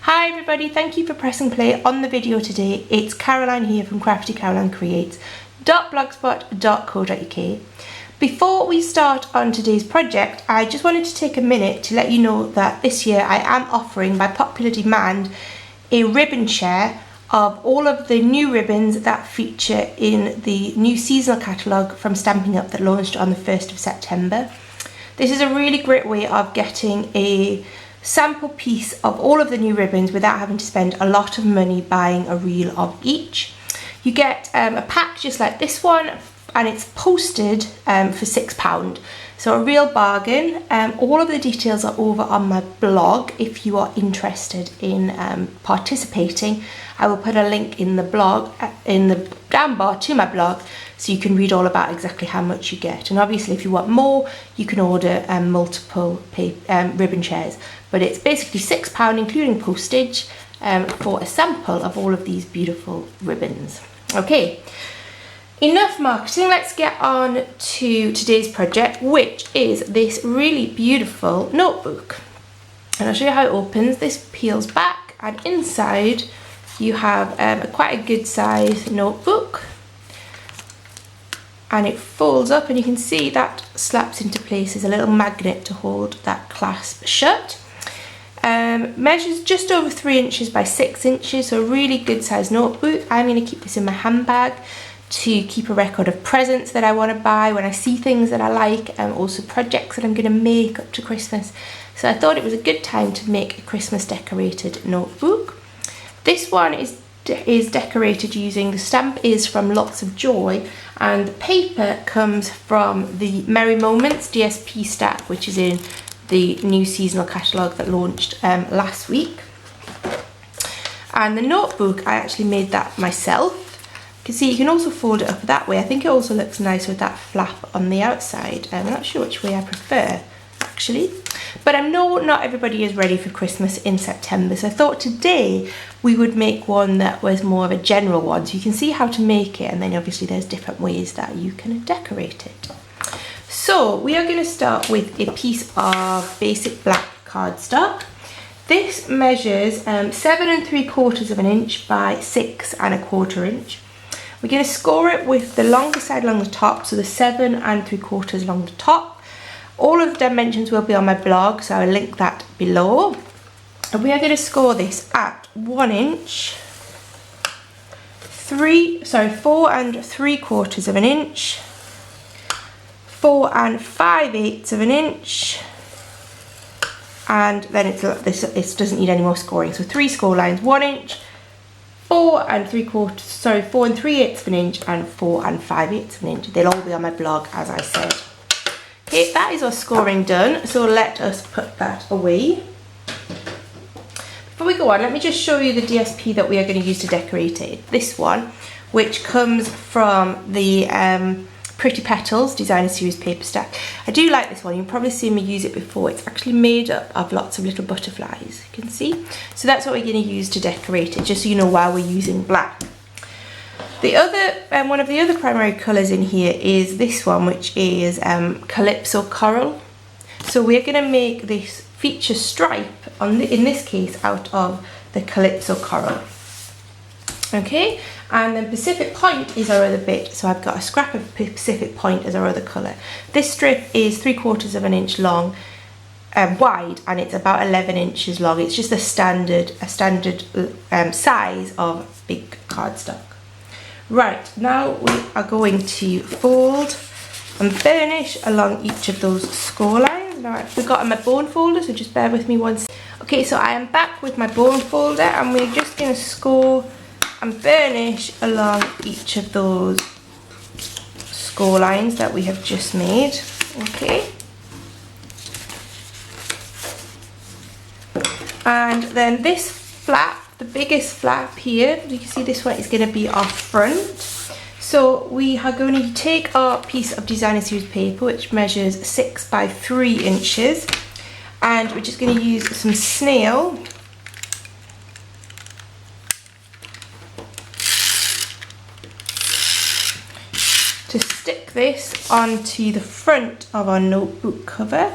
Hi everybody, thank you for pressing play on the video today. It's Caroline here from craftycarolinecreates.blogspot.co.uk. Before we start on today's project, I just wanted to take a minute to let you know that this year I am offering, by popular demand, a ribbon share of all of the new ribbons that feature in the new seasonal catalogue from Stampin' Up! That launched on the 1st of September. This is a really great way of getting a sample piece of all of the new ribbons without having to spend a lot of money buying a reel of each. You get a pack just like this one, and it's posted for £6, so a real bargain. All of the details are over on my blog if you are interested in participating. I will put a link in the blog, in the down bar to my blog, so you can read all about exactly how much you get. And obviously if you want more, you can order multiple ribbon shares. But it's basically £6 including postage for a sample of all of these beautiful ribbons. Okay, enough marketing, let's get on to today's project, which is this really beautiful notebook. And I'll show you how it opens. This peels back, and inside you have quite a good size notebook, and it folds up, and you can see that slaps into place. There's a little magnet to hold that clasp shut. Measures just over 3 inches by 6 inches, so a really good size notebook. I'm going to keep this in my handbag to keep a record of presents that I want to buy when I see things that I like, and also projects that I'm going to make up to Christmas. So I thought it was a good time to make a Christmas decorated notebook. This one is decorated using, the stamp is from Lots of Joy, and the paper comes from the Merry Moments DSP stack, which is in the new seasonal catalogue that launched last week. And the notebook, I actually made that myself. You can see you can also fold it up that way. I think it also looks nice with that flap on the outside. I'm not sure which way I prefer actually, but I know not everybody is ready for Christmas in September, so I thought today we would make one that was more of a general one, so you can see how to make it, and then obviously there's different ways that you can decorate it. So we are going to start with a piece of basic black cardstock. This measures 7 3/4 inch by 6 1/4 inch. We're going to score it with the longer side along the top, so the 7 3/4 along the top. All of the dimensions will be on my blog, so I'll link that below. And we are going to score this at 1 inch, 4 3/4 inch, 4 5/8 inch, and then this doesn't need any more scoring. So 3 score lines: 1 inch, 4 3/8 inch, and 4 5/8 inch. They'll all be on my blog, as I said. Okay, that is our scoring done, so let us put that away. Before we go on, let me just show you the DSP that we are going to use to decorate it. This one, which comes from the Pretty Petals Designer Series paper stack. I do like this one. You've probably seen me use it before. It's actually made up of lots of little butterflies, you can see. So that's what we're going to use to decorate it, just so you know why we're using black. The other, one of the other primary colours in here is this one, which is Calypso Coral. So we're going to make this feature stripe, in this case, out of the Calypso Coral. Okay, and then Pacific Point is our other bit, so I've got a scrap of Pacific Point as our other colour. This strip is 3/4 inch long, wide, and it's about 11 inches long. It's just a standard size of big cardstock. Right, now we are going to fold and burnish along each of those score lines. Now I've forgotten my bone folder, so just bear with me once. Okay, so I am back with my bone folder, and we're just going to score and burnish along each of those score lines that we have just made. Okay. And then this flap, the biggest flap here, you can see this one is going to be our front. So we are going to take our piece of Designer Series paper, which measures 6 by 3 inches, and we're just going to use some snail to stick this onto the front of our notebook cover.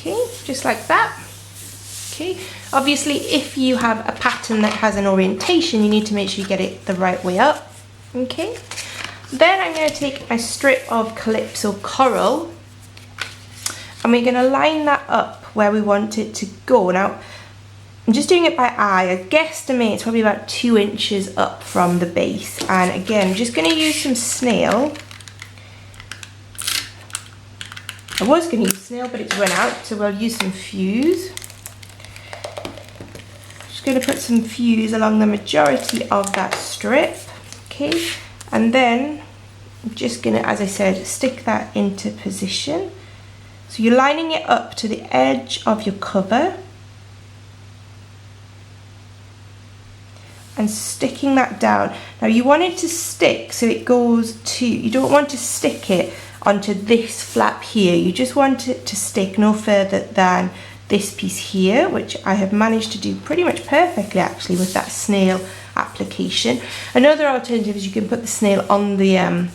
Okay, just like that. Okay, obviously if you have a pattern that has an orientation, you need to make sure you get it the right way up. Okay, then I'm going to take a strip of Calypso coral and we're going to line that up where we want it to go. Now I'm just doing it by eye. I guesstimate it's probably about 2 inches up from the base, and again I'm just going to use some snail. I was going to use snail but it's run out, so we'll use some fuse. Just going to put some fuse along the majority of that strip. Okay, and then I'm just going to, as I said, stick that into position. So you're lining it up to the edge of your cover and sticking that down. Now you want it to stick so it goes to, you don't want to stick it onto this flap here, you just want it to stick no further than this piece here, which I have managed to do pretty much perfectly actually with that snail application. Another alternative is you can put the snail on the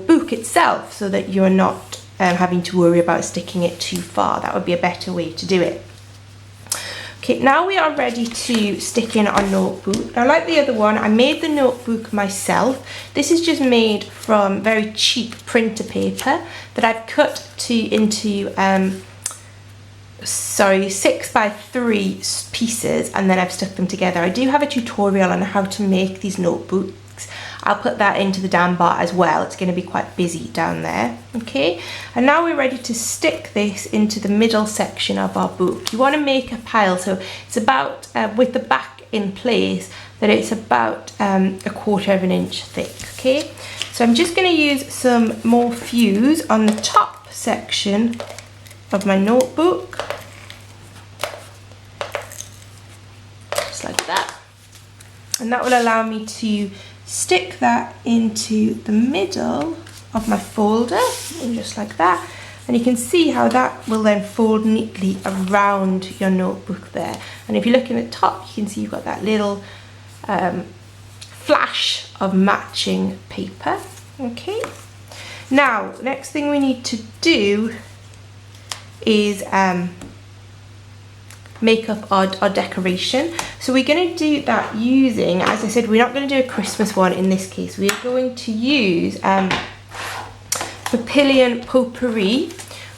book itself so that you're not having to worry about sticking it too far. That would be a better way to do it. Okay, now we are ready to stick in our notebook. Now, like the other one, I made the notebook myself. This is just made from very cheap printer paper that I've cut into 6x3 pieces, and then I've stuck them together. I do have a tutorial on how to make these notebooks. I'll put that into the down bar as well. It's going to be quite busy down there. Okay, and now we're ready to stick this into the middle section of our book. You want to make a pile, so it's about with the back in place, that it's about 1/4 of an inch thick. Okay, so I'm just going to use some more fuse on the top section of my notebook, just like that, and that will allow me to stick that into the middle of my folder, just like that, and you can see how that will then fold neatly around your notebook there. And if you're looking at the top, you can see you've got that little flash of matching paper. Okay, now next thing we need to do is make up our decoration. So we're going to do that using, as I said, we're not going to do a Christmas one in this case. We are going to use Papillion Potpourri,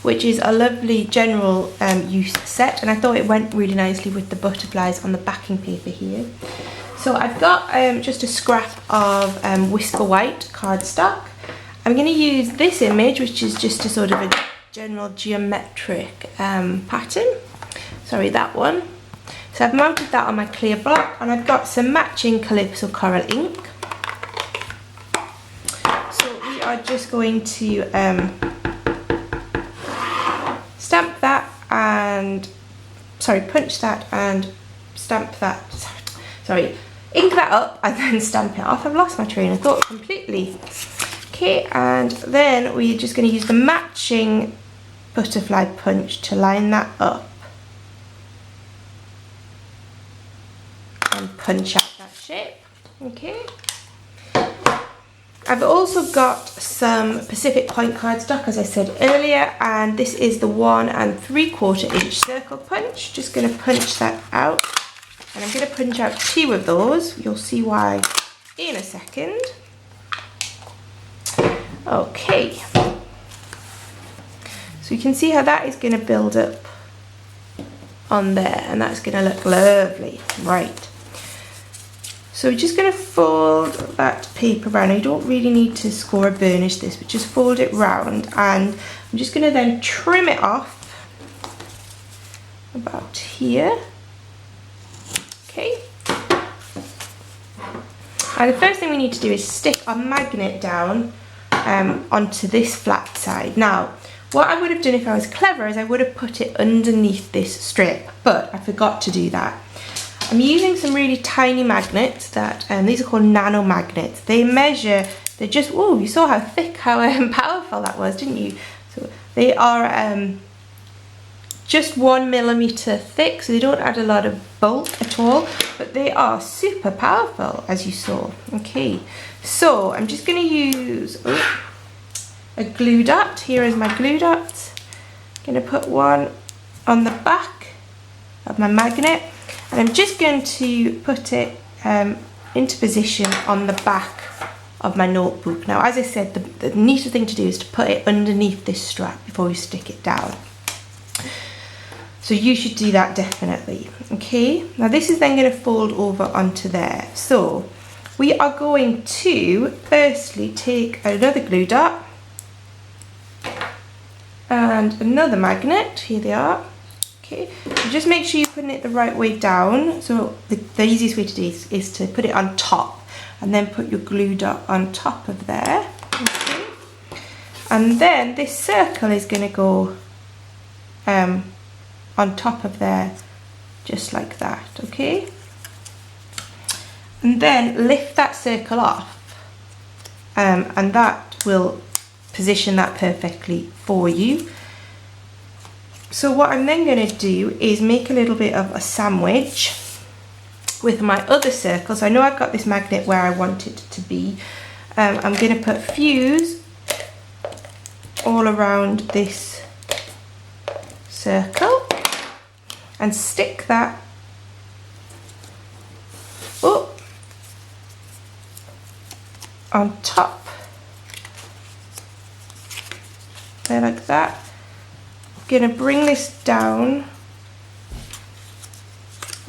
which is a lovely general use set, and I thought it went really nicely with the butterflies on the backing paper here. So I've got just a scrap of Whisper White cardstock. I'm going to use this image, which is just a sort of a general geometric pattern. Sorry, that one. So I've mounted that on my clear block, and I've got some matching Calypso coral ink. So we are just going to stamp that and, punch that and stamp that, ink that up and then stamp it off. I've lost my train of thought completely. Okay, and then we're just going to use the matching butterfly punch to line that up and punch out that shape. Okay, I've also got some Pacific Point cardstock, as I said earlier, and this is the 1 3/4 inch circle punch. Just going to punch that out, and I'm going to punch out 2 of those. You'll see why in a second. Okay, so you can see how that is going to build up on there, and that's going to look lovely. Right, so we're just going to fold that paper around. You don't really need to score or burnish this, but just fold it round, and I'm just going to then trim it off about here. Okay, and the first thing we need to do is stick our magnet down onto this flat side. Now, what I would have done if I was clever is I would have put it underneath this strip, but I forgot to do that. I'm using some really tiny magnets that, these are called nano magnets. They measure, they're just, oh, you saw how thick, how powerful that was, didn't you? So they are just 1 millimeter thick, so they don't add a lot of bulk at all, but they are super powerful, as you saw. Okay, so I'm just going to use a glue dot. Here is my glue dot. going to put one on the back of my magnet, and I'm just going to put it into position on the back of my notebook. Now, as I said, the neater thing to do is to put it underneath this strap before you stick it down. So you should do that definitely. Okay, now this is then going to fold over onto there. So we are going to firstly take another glue dot and another magnet. Here they are. Okay, so just make sure you're putting it the right way down. So the easiest way to do this is to put it on top and then put your glue dot on top of there. Okay, and then this circle is going to go on top of there, just like that. Okay, and then lift that circle off, and that will position that perfectly for you. So what I'm then going to do is make a little bit of a sandwich with my other circles. I know I've got this magnet where I want it to be. I'm going to put fuse all around this circle and stick that up on top there, like that. I'm going to bring this down.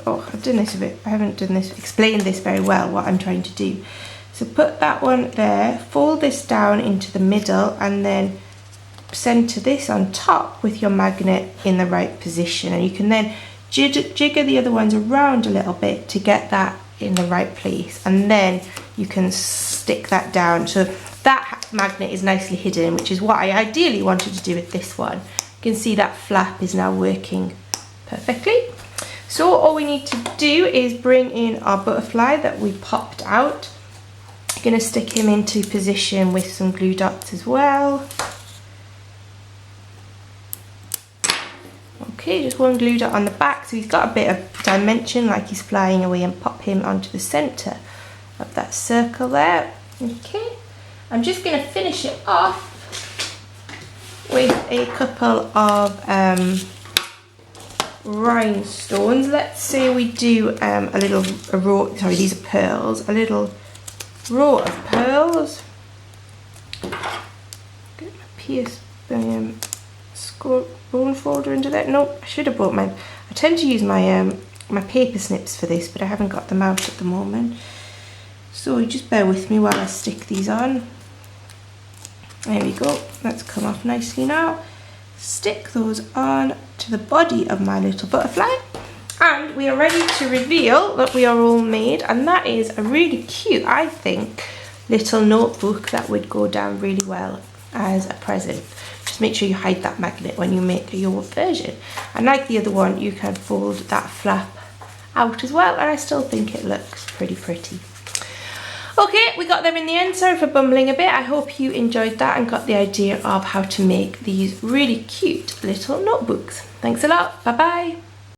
Oh, I've done this a bit, I haven't explained this very well, what I'm trying to do. So put that one there, fold this down into the middle, and then center this on top with your magnet in the right position, and you can then jigger the other ones around a little bit to get that in the right place, and then you can stick that down so that magnet is nicely hidden, which is what I ideally wanted to do with this one. You can see that flap is now working perfectly. So all we need to do is bring in our butterfly that we popped out. I'm going to stick him into position with some glue dots as well. Okay, just one glue dot on the back, so he's got a bit of dimension, like he's flying away, and pop him onto the centre of that circle there. Okay, I'm just going to finish it off with a couple of rhinestones. Let's say we do a row, sorry, these are pearls, a little row of pearls. Get my pierce bone folder into that. No, I should have brought I tend to use my my paper snips for this, but I haven't got them out at the moment. So you just bear with me while I stick these on. There we go, that's come off nicely now. Stick those on to the body of my little butterfly, and we are ready to reveal that we are all made, and that is a really cute, I think, little notebook that would go down really well as a present. Just make sure you hide that magnet when you make your version, and like the other one, you can fold that flap out as well, and I still think it looks pretty. Okay, we got there in the end. Sorry for bumbling a bit. I hope you enjoyed that and got the idea of how to make these really cute little notebooks. Thanks a lot. Bye bye.